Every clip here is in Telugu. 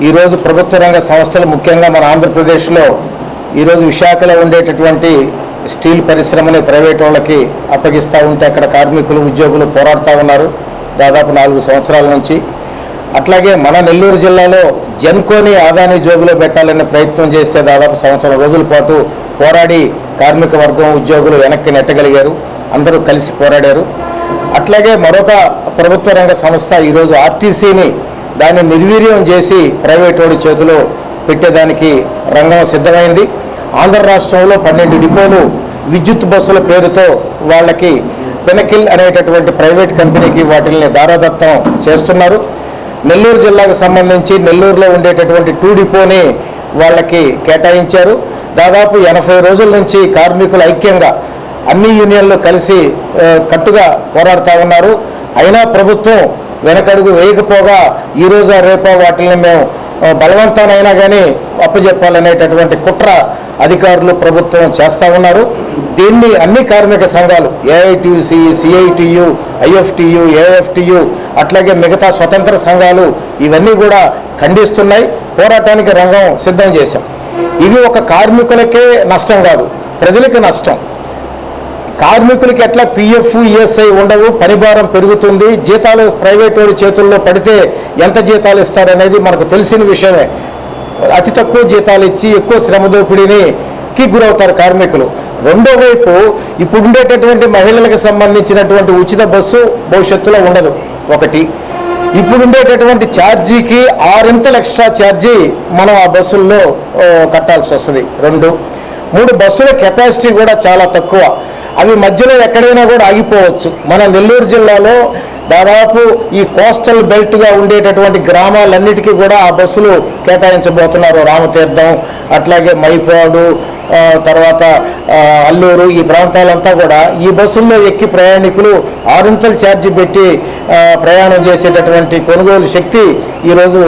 ఈరోజు ప్రభుత్వ రంగ సంస్థలు ముఖ్యంగా మన ఆంధ్రప్రదేశ్లో ఈరోజు విశాఖలో ఉండేటటువంటి స్టీల్ పరిశ్రమని ప్రైవేట్ వాళ్ళకి అప్పగిస్తూ ఉంటే అక్కడ కార్మికులు ఉద్యోగులు పోరాడుతూ ఉన్నారు దాదాపు 4 సంవత్సరాల నుంచి. అట్లాగే మన నెల్లూరు జిల్లాలో జెన్కోని ఆదాని జోబులో పెట్టాలనే ప్రయత్నం చేస్తే దాదాపు 1 సంవత్సరం రోజుల పాటు పోరాడి కార్మిక వర్గం ఉద్యోగులు వెనక్కి నెట్టగలిగారు, అందరూ కలిసి పోరాడారు. అట్లాగే మరొక ప్రభుత్వ రంగ సంస్థ ఈరోజు ఆర్టీసీని దాన్ని నిర్వీర్యం చేసి ప్రైవేట్ వాడి చేతిలో పెట్టేదానికి రంగం సిద్ధమైంది. ఆంధ్ర రాష్ట్రంలో 12 డిపోలు విద్యుత్ బస్సుల పేరుతో వాళ్ళకి పినకిల్ అనేటటువంటి ప్రైవేట్ కంపెనీకి వాటిల్ని దారాదత్తం చేస్తున్నారు. నెల్లూరు జిల్లాకు సంబంధించి నెల్లూరులో ఉండేటటువంటి 2 డిపోని వాళ్ళకి కేటాయించారు. దాదాపు 80 రోజుల నుంచి కార్మికులు ఐక్యంగా అన్ని యూనియన్లు కలిసి కట్టుగా పోరాడుతూ ఉన్నారు. అయినా ప్రభుత్వం వెనకడుగు వేయకపోగా ఈరోజు రేపో వాటిని మేము బలవంతానైనా కానీ అప్పచెప్పాలనేటటువంటి కుట్ర అధికారులు ప్రభుత్వం చేస్తూ ఉన్నారు. దీన్ని అన్ని కార్మిక సంఘాలు ఏఐటీయూసీ, సిఐటియు, ఐఎఫ్టియు, ఏఎఫ్టియు అట్లాగే మిగతా స్వతంత్ర సంఘాలు ఇవన్నీ కూడా ఖండిస్తున్నాయి. పోరాటానికి రంగం సిద్ధం చేశాం. ఇది ఒక కార్మికులకే నష్టం కాదు, ప్రజలకి నష్టం. కార్మికులకి ఎట్లా పిఎఫ్, ఈఎస్ఐ ఉండవు, పనిభారం పెరుగుతుంది, జీతాలు ప్రైవేట్ వాడి చేతుల్లో పడితే ఎంత జీతాలు ఇస్తారనేది మనకు తెలిసిన విషయమే. అతి తక్కువ జీతాలు ఇచ్చి ఎక్కువ శ్రమ దోపిడీకి గురవుతారు కార్మికులు. రెండో వైపు ఇప్పుడు ఉండేటటువంటి మహిళలకు సంబంధించినటువంటి ఉచిత బస్సు భవిష్యత్తులో ఉండదు. ఒకటి, ఇప్పుడు ఉండేటటువంటి ఛార్జీకి 6 ఎక్స్ట్రా ఛార్జీ మనం ఆ బస్సుల్లో కట్టాల్సి వస్తుంది. 2, 3 బస్సుల కెపాసిటీ కూడా చాలా తక్కువ. అవి మధ్యలో ఎక్కడైనా కూడా ఆగిపోవచ్చు. మన నెల్లూరు జిల్లాలో దాదాపు ఈ కోస్టల్ బెల్ట్గా ఉండేటటువంటి గ్రామాలన్నిటికీ కూడా ఆ బస్సులు కేటాయించబోతున్నారు. రామతీర్థం, అట్లాగే మైపాడు, తర్వాత అల్లూరు, ఈ ప్రాంతాలంతా కూడా ఈ బస్సుల్లో ఎక్కి ప్రయాణికులు 6 ఛార్జీ పెట్టి ప్రయాణం చేసేటటువంటి కొనుగోలు శక్తి ఈరోజు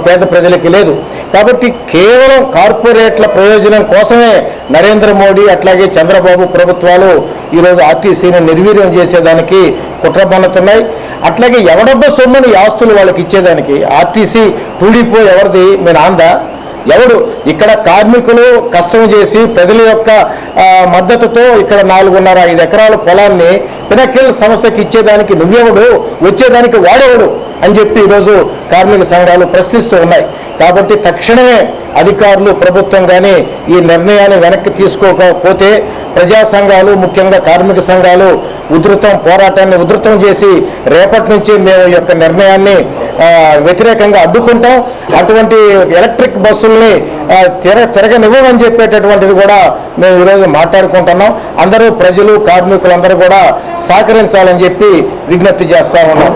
పేద ప్రజలకి లేదు. కాబట్టి కేవలం కార్పొరేట్ల ప్రయోజనం కోసమే నరేంద్ర మోడీ అట్లాగే చంద్రబాబు ప్రభుత్వాలు ఈరోజు ఆర్టీసీని నిర్వీర్యం చేసేదానికి కుట్ర పన్నుతున్నాయి. అట్లాగే ఎవడబ్బ సొమ్ముని ఆస్తులు వాళ్ళకి ఇచ్చేదానికి ఆర్టీసీ 2 డిపో ఎవరిది? మీ నాందా? ఎవడు? ఇక్కడ కార్మికులు కష్టం చేసి ప్రజల యొక్క మద్దతుతో ఇక్కడ 4.5 ఎకరాల పొలాన్ని పినకిల్ సంస్థకి ఇచ్చేదానికి నువ్వెవడు, వచ్చేదానికి వాడెవడు అని చెప్పి ఈరోజు కార్మిక సంఘాలు ప్రశ్నిస్తూ ఉన్నాయి. కాబట్టి తక్షణమే అధికారులు, ప్రభుత్వం కానీ ఈ నిర్ణయాన్ని వెనక్కి తీసుకోకపోతే ప్రజా సంఘాలు, ముఖ్యంగా కార్మిక సంఘాలు పోరాటాన్ని ఉధృతం చేసి రేపటి నుంచి మేము ఈ యొక్క నిర్ణయాన్ని వ్యతిరేకంగా అడ్డుకుంటాం. అటువంటి ఎలక్ట్రిక్ బస్సుల్ని తిరగనివ్వమని చెప్పేటటువంటిది కూడా మేము ఈరోజు మాట్లాడుకుంటున్నాం. అందరూ ప్రజలు, కార్మికులందరూ కూడా సహకరించాలని చెప్పి విజ్ఞప్తి చేస్తూ ఉన్నాం.